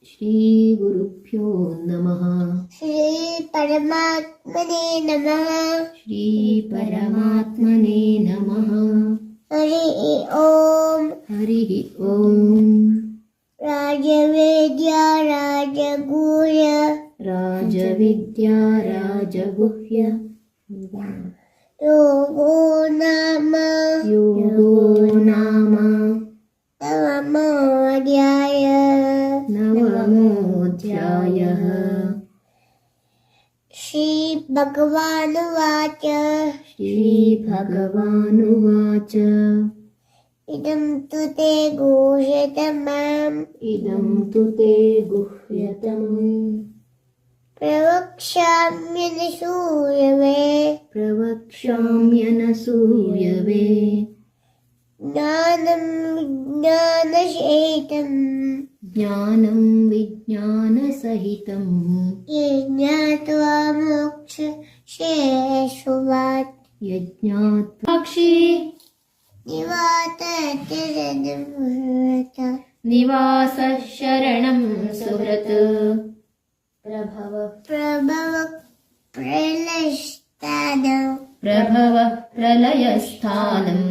श्रीगुरुभ्यो नमः। श्रीपरमात्मने नमः। श्रीपरमात्मने नमः। हरिः ओम्। हरिः ओम्। राजवेद्या राजगुह्य राजविद्या राजगुह्य योगो नाम नवमोऽध्यायः। श्रीभगवानुवाच श्रीभगवानुवाच इदं तु ते गुह्यतमम् इदं तु ते गुह्यतमम् प्रवक्ष्याम्यनसूयवे ज्ञानं विज्ञानसहितं ये ज्ञात्वा मोक्षेषुवात् यज्ञात्वाक्षी निवासः शरणं सुहृत् प्रभव प्रलयस्थानं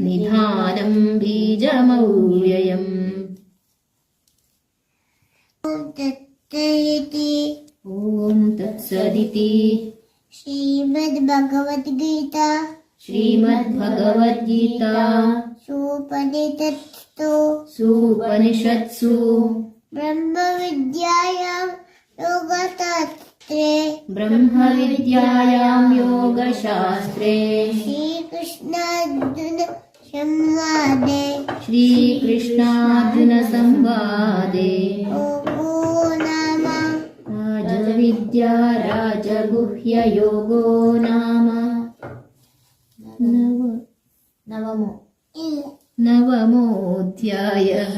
निधानं बीजमव्ययम् ॐ तत्सदिति श्रीमद्भगवद्गीता सुपनिषत्सु ब्रह्मविद्यायां योगशास्त्रे श्रीकृष्णार्जुन संवादे राजविद्या राजगुह्य योगो नाम नवमोऽध्यायः।